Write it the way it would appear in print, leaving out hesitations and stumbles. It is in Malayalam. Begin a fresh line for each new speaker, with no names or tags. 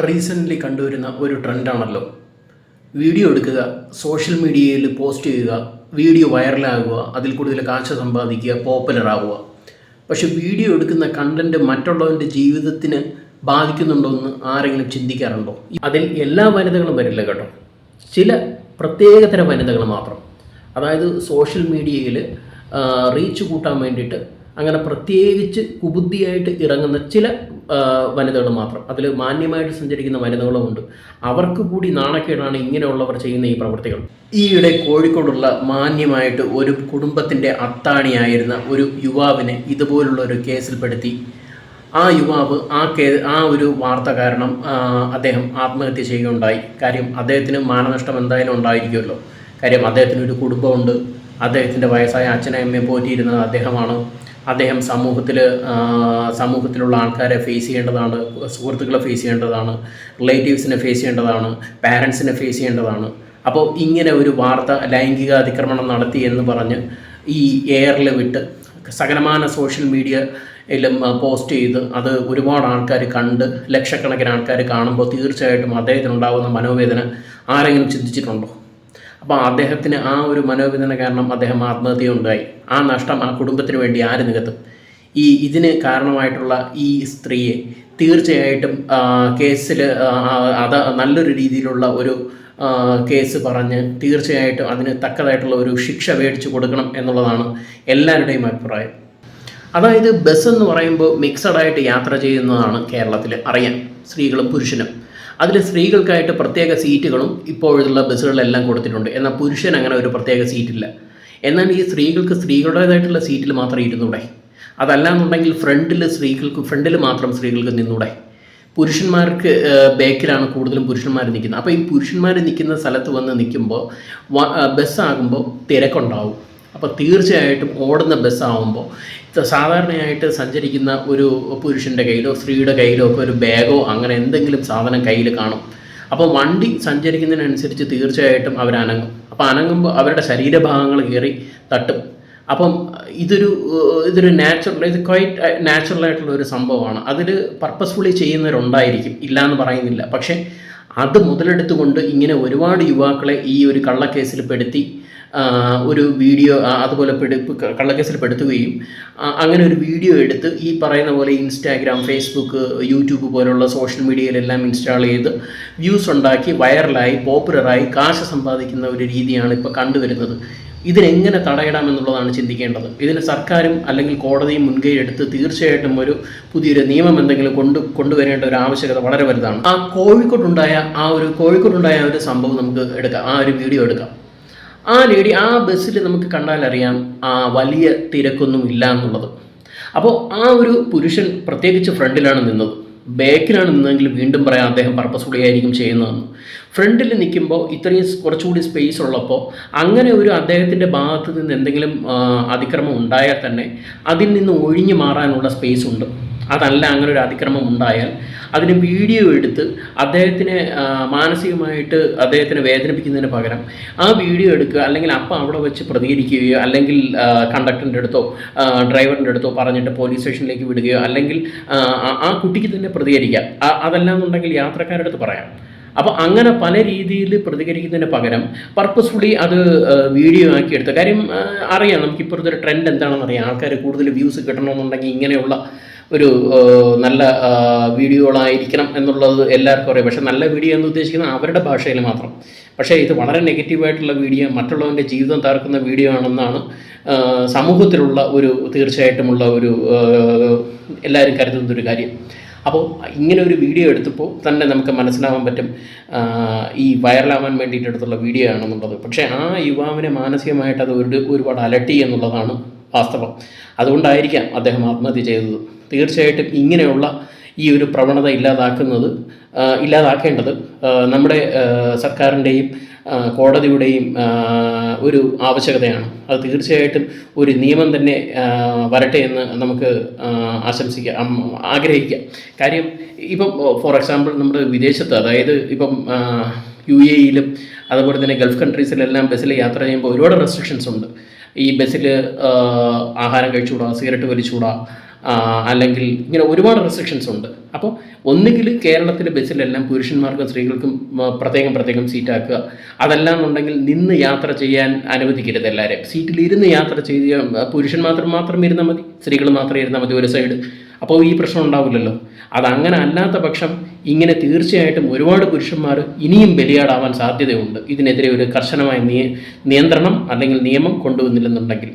റീസെൻ്റ്ലി കണ്ടുവരുന്ന ഒരു ട്രെൻഡാണല്ലോ വീഡിയോ എടുക്കുക, സോഷ്യൽ മീഡിയയിൽ പോസ്റ്റ് ചെയ്യുക, വീഡിയോ വൈറലാകുക, അതിൽ കൂടുതൽ കാശ് സമ്പാദിക്കുക, പോപ്പുലർ ആവുക. പക്ഷെ വീഡിയോ എടുക്കുന്ന കണ്ടൻറ്റ് മറ്റുള്ളവൻ്റെ ജീവിതത്തിന് ബാധിക്കുന്നുണ്ടോ എന്ന് ആരെങ്കിലും ചിന്തിക്കാറുണ്ടോ? അതിൽ എല്ലാ വനിതകളും വരില്ല കേട്ടോ, ചില പ്രത്യേകതരം വനിതകൾ മാത്രം. അതായത് സോഷ്യൽ മീഡിയയിൽ റീച്ച് കൂട്ടാൻ വേണ്ടിയിട്ട് അങ്ങനെ പ്രത്യേകിച്ച് കുബുദ്ധിയായിട്ട് ഇറങ്ങുന്ന ചില വനിതകൾ മാത്രം. അതിൽ മാന്യമായിട്ട് സഞ്ചരിക്കുന്ന വനിതകളുമുണ്ട്. അവർക്ക് കൂടി നാണക്കേടാണ് ഇങ്ങനെയുള്ളവർ ചെയ്യുന്ന ഈ പ്രവൃത്തികൾ. ഈയിടെ കോഴിക്കോടുള്ള മാന്യമായിട്ട് ഒരു കുടുംബത്തിൻ്റെ അത്താണിയായിരുന്ന ഒരു യുവാവിനെ ഇതുപോലുള്ള ഒരു കേസിൽപ്പെടുത്തി. ആ യുവാവ് ആ ഒരു വാർത്ത കാരണം അദ്ദേഹം ആത്മഹത്യ ചെയ്യുകയുണ്ടായി. കാര്യം അദ്ദേഹത്തിന് മാനനഷ്ടം എന്തായാലും ഉണ്ടായിരിക്കുമല്ലോ. കാര്യം അദ്ദേഹത്തിന് ഒരു കുടുംബമുണ്ട്. അദ്ദേഹത്തിൻ്റെ വയസ്സായ അച്ഛനെയും അമ്മയും പോറ്റിയിരുന്നത് അദ്ദേഹമാണ്. അദ്ദേഹം സമൂഹത്തിലുള്ള ആൾക്കാരെ ഫേസ് ചെയ്യേണ്ടതാണ്, സുഹൃത്തുക്കളെ ഫേസ് ചെയ്യേണ്ടതാണ്, റിലേറ്റീവ്സിനെ ഫേസ് ചെയ്യേണ്ടതാണ്, പാരൻസിനെ ഫേസ് ചെയ്യേണ്ടതാണ്. അപ്പോൾ ഇങ്ങനെ ഒരു വാർത്ത ലൈംഗിക അതിക്രമണം നടത്തി എന്ന് പറഞ്ഞ് ഈ എയറിൽ വിട്ട് സകലമാന സോഷ്യൽ മീഡിയയിലും പോസ്റ്റ് ചെയ്ത് അത് ഒരുപാട് ആൾക്കാർ കണ്ട് ലക്ഷക്കണക്കിന് ആൾക്കാർ കാണുമ്പോൾ തീർച്ചയായിട്ടും അദ്ദേഹത്തിനുണ്ടാകുന്ന മനോവേദന ആരെങ്കിലും ചിന്തിച്ചിട്ടുണ്ടോ? അപ്പോൾ അദ്ദേഹത്തിന് ആ ഒരു മനോവേദന കാരണം അദ്ദേഹം ആത്മഹത്യ ഉണ്ടായി. ആ നഷ്ടം ആ കുടുംബത്തിന് വേണ്ടി ആര് നികത്തും? ഇതിന് കാരണമായിട്ടുള്ള ഈ സ്ത്രീയെ തീർച്ചയായിട്ടും കേസിൽ അത് നല്ലൊരു രീതിയിലുള്ള ഒരു കേസ് പറഞ്ഞ് തീർച്ചയായിട്ടും അതിന് തക്കതായിട്ടുള്ള ഒരു ശിക്ഷ മേടിച്ചു കൊടുക്കണം എന്നുള്ളതാണ് എല്ലാവരുടെയും അഭിപ്രായം. അതായത് ബസ് എന്ന് പറയുമ്പോൾ മിക്സഡായിട്ട് യാത്ര ചെയ്യുന്നതാണ് കേരളത്തിൽ അറിയാം, സ്ത്രീകളും പുരുഷനും. അതിൽ സ്ത്രീകൾക്കായിട്ട് പ്രത്യേക സീറ്റുകളും ഇപ്പോഴുള്ള ബസ്സുകളിലെല്ലാം കൊടുത്തിട്ടുണ്ട്. എന്നാൽ പുരുഷൻ അങ്ങനെ ഒരു പ്രത്യേക സീറ്റില്ല. എന്നാൽ ഈ സ്ത്രീകൾക്ക് സ്ത്രീകളുടേതായിട്ടുള്ള സീറ്റിൽ മാത്രം ഇരുന്നൂടെ? അതല്ലാന്നുണ്ടെങ്കിൽ ഫ്രണ്ടിൽ മാത്രം സ്ത്രീകൾക്ക് നിന്നൂടെ? പുരുഷന്മാർക്ക് ബാക്കിലാണ് കൂടുതലും പുരുഷന്മാർ നിൽക്കുന്നത്. അപ്പോൾ ഈ പുരുഷന്മാർ നിൽക്കുന്ന സ്ഥലത്ത് വന്ന് നിൽക്കുമ്പോൾ ബസ്സാകുമ്പോൾ തിരക്കുണ്ടാവും. അപ്പോൾ തീർച്ചയായിട്ടും ഓടുന്ന ബസ്സാകുമ്പോൾ സാധാരണയായിട്ട് സഞ്ചരിക്കുന്ന ഒരു പുരുഷൻ്റെ കയ്യിലോ സ്ത്രീയുടെ കയ്യിലോ ഒക്കെ ഒരു ബാഗോ അങ്ങനെ എന്തെങ്കിലും സാധനം കയ്യിൽ കാണും. അപ്പോൾ വണ്ടി സഞ്ചരിക്കുന്നതിനനുസരിച്ച് തീർച്ചയായിട്ടും അവരനങ്ങും. അപ്പോൾ അനങ്ങുമ്പോൾ അവരുടെ ശരീരഭാഗങ്ങൾ കയറി തട്ടും. അപ്പം ഇതൊരു ക്വൈറ്റ് നാച്ചുറലായിട്ടുള്ള ഒരു സംഭവമാണ്. അതിൽ പർപ്പസ്ഫുള്ളി ചെയ്യുന്നവരുണ്ടായിരിക്കും, ഇല്ലയെന്ന് പറയുന്നില്ല. പക്ഷേ അത് മുതലെടുത്തുകൊണ്ട് ഇങ്ങനെ ഒരുപാട് യുവാക്കളെ ഈ ഒരു കള്ളക്കേസിൽ പെടുത്തി ഒരു വീഡിയോ അതുപോലെ കള്ളക്കേസിൽ പെടുത്തുകയും അങ്ങനെ ഒരു വീഡിയോ എടുത്ത് ഈ പറയുന്ന പോലെ ഇൻസ്റ്റാഗ്രാം, ഫേസ്ബുക്ക്, യൂട്യൂബ് പോലുള്ള സോഷ്യൽ മീഡിയയിലെല്ലാം ഇൻസ്റ്റാൾ ചെയ്ത് വ്യൂസ് ഉണ്ടാക്കി വൈറലായി പോപ്പുലറായി കാശ് സമ്പാദിക്കുന്ന ഒരു രീതിയാണ് ഇപ്പോൾ കണ്ടുവരുന്നത്. ഇതിനെങ്ങനെ തടയിടാമെന്നുള്ളതാണ് ചിന്തിക്കേണ്ടത്. ഇതിന് സർക്കാരും അല്ലെങ്കിൽ കോടതിയും മുൻകൈ എടുത്ത് തീർച്ചയായിട്ടും ഒരു പുതിയൊരു നിയമം എന്തെങ്കിലും കൊണ്ടുവരേണ്ട ഒരു ആവശ്യകത വളരെ വലുതാണ്. കോഴിക്കോട്ടുണ്ടായ ഒരു സംഭവം നമുക്ക് എടുക്കാം, ആ ഒരു വീഡിയോ എടുക്കാം. ആ ലേഡി ആ ബസ്സിൽ നമുക്ക് കണ്ടാലറിയാം വലിയ തിരക്കൊന്നും ഇല്ല എന്നുള്ളത്. അപ്പോൾ ആ ഒരു പുരുഷൻ പ്രത്യേകിച്ച് ഫ്രണ്ടിലാണ് നിന്നത്. ബാക്കിലാണ് നിന്നതെങ്കിൽ വീണ്ടും പറയാം അദ്ദേഹം പർപ്പസ്ഫുള്ളി ആയിരിക്കും ചെയ്യുന്നതെന്ന്. ഫ്രണ്ടിൽ നിൽക്കുമ്പോൾ ഇത്രയും കുറച്ചുകൂടി സ്പേസ് ഉള്ളപ്പോൾ അങ്ങനെ ഒരു അദ്ദേഹത്തിൻ്റെ ഭാഗത്ത് നിന്ന് എന്തെങ്കിലും അതിക്രമം ഉണ്ടായാൽ തന്നെ അതിൽ നിന്ന് ഒഴിഞ്ഞു മാറാനുള്ള സ്പേസ് ഉണ്ട്. അതല്ല അങ്ങനെ ഒരു അതിക്രമം ഉണ്ടായാൽ അതിന് വീഡിയോ എടുത്ത് അദ്ദേഹത്തിനെ മാനസികമായിട്ട് അദ്ദേഹത്തിനെ വേദനിപ്പിക്കുന്നതിന് പകരം ആ വീഡിയോ എടുക്കുക, അല്ലെങ്കിൽ അപ്പം അവിടെ വെച്ച് പ്രതികരിക്കുകയോ അല്ലെങ്കിൽ കണ്ടക്ടറിൻ്റെ അടുത്തോ ഡ്രൈവറിൻ്റെ അടുത്തോ പറഞ്ഞിട്ട് പോലീസ് സ്റ്റേഷനിലേക്ക് വിടുകയോ അല്ലെങ്കിൽ ആ കുട്ടിക്ക് തന്നെ പ്രതികരിക്കാം. അതല്ലാന്നുണ്ടെങ്കിൽ യാത്രക്കാരുടെ അടുത്ത് പറയാം. അപ്പോൾ അങ്ങനെ പല രീതിയിൽ പ്രതികരിക്കുന്നതിന് പകരം പർപ്പസ്ഫുള്ളി അത് വീഡിയോ ആക്കി എടുത്ത കാര്യം അറിയാം. നമുക്കിപ്പോഴത്തെ ഒരു ട്രെൻഡ് എന്താണെന്ന് അറിയാം. ആൾക്കാർ കൂടുതൽ വ്യൂസ് കിട്ടണമെന്നുണ്ടെങ്കിൽ ഇങ്ങനെയുള്ള ഒരു നല്ല വീഡിയോകളായിരിക്കണം എന്നുള്ളത് എല്ലാവർക്കും അറിയാം. പക്ഷേ നല്ല വീഡിയോ എന്ന് ഉദ്ദേശിക്കുന്നത് അവരുടെ ഭാഷയിൽ മാത്രം. പക്ഷേ ഇത് വളരെ നെഗറ്റീവായിട്ടുള്ള വീഡിയോ, മറ്റുള്ളവൻ്റെ ജീവിതം തകർക്കുന്ന വീഡിയോ ആണെന്നാണ് സമൂഹത്തിലുള്ള ഒരു തീർച്ചയായിട്ടുമുള്ള ഒരു എല്ലാവരും കരുതുന്നൊരു കാര്യം. അപ്പോൾ ഇങ്ങനെ ഒരു വീഡിയോ എടുത്തപ്പോൾ തന്നെ നമുക്ക് മനസ്സിലാവാൻ പറ്റും ഈ വൈറലാവാൻ വേണ്ടിയിട്ട് എടുത്തുള്ള വീഡിയോ ആണെന്നുള്ളത്. പക്ഷേ ആ യുവാവിനെ മാനസികമായിട്ട് അത് ഒരുപാട് അലട്ടി എന്നുള്ളതാണ് വാസ്തവം. അതുകൊണ്ടായിരിക്കാം അദ്ദേഹം ആത്മഹത്യ ചെയ്തത്. തീർച്ചയായിട്ടും ഇങ്ങനെയുള്ള ഈ ഒരു പ്രവണത ഇല്ലാതാക്കേണ്ടത് നമ്മുടെ സർക്കാരിൻ്റെയും കോടതിയുടെയും ഒരു ആവശ്യകതയാണ്. അത് തീർച്ചയായിട്ടും ഒരു നിയമം തന്നെ വരട്ടെ എന്ന് നമുക്ക് ആഗ്രഹിക്കാം. കാര്യം ഇപ്പം ഫോർ എക്സാമ്പിൾ നമ്മുടെ വിദേശത്ത്, അതായത് ഇപ്പം UAE-യിലും അതുപോലെ തന്നെ ഗൾഫ് കൺട്രീസിലെല്ലാം ബസ്സിൽ യാത്ര ചെയ്യുമ്പോൾ ഒരുപാട് റെസ്ട്രിക്ഷൻസ് ഉണ്ട്. ഈ ബസ്സിൽ ആഹാരം കഴിച്ചുകൂടാ, സിഗരറ്റ് വലിച്ചുകൂടാ, അല്ലെങ്കിൽ ഇങ്ങനെ ഒരുപാട് റെസ്ട്രിക്ഷൻസ് ഉണ്ട്. അപ്പോൾ ഒന്നുകിൽ കേരളത്തിലെ ബസ്സിലെല്ലാം പുരുഷന്മാർക്കും സ്ത്രീകൾക്കും പ്രത്യേകം സീറ്റാക്കുക. അതല്ല എന്നുണ്ടെങ്കിൽ നിന്ന് യാത്ര ചെയ്യാൻ അനുവദിക്കരുത്. എല്ലാവരെയും സീറ്റിൽ ഇരുന്ന് യാത്ര ചെയ്ത് പുരുഷൻ മാത്രം ഇരുന്നാൽ മതി, സ്ത്രീകൾ മാത്രം ഇരുന്നാൽ മതി ഒരു സൈഡ്. അപ്പോൾ ഈ പ്രശ്നം ഉണ്ടാവില്ലല്ലോ. അതങ്ങനെ അല്ലാത്ത പക്ഷം ഇങ്ങനെ തീർച്ചയായിട്ടും ഒരുപാട് പുരുഷന്മാർ ഇനിയും ബലിയാടാവാൻ സാധ്യതയുണ്ട്, ഇതിനെതിരെ ഒരു കർശനമായ നിയന്ത്രണം അല്ലെങ്കിൽ നിയമം കൊണ്ടുവന്നില്ലെന്നുണ്ടെങ്കിൽ.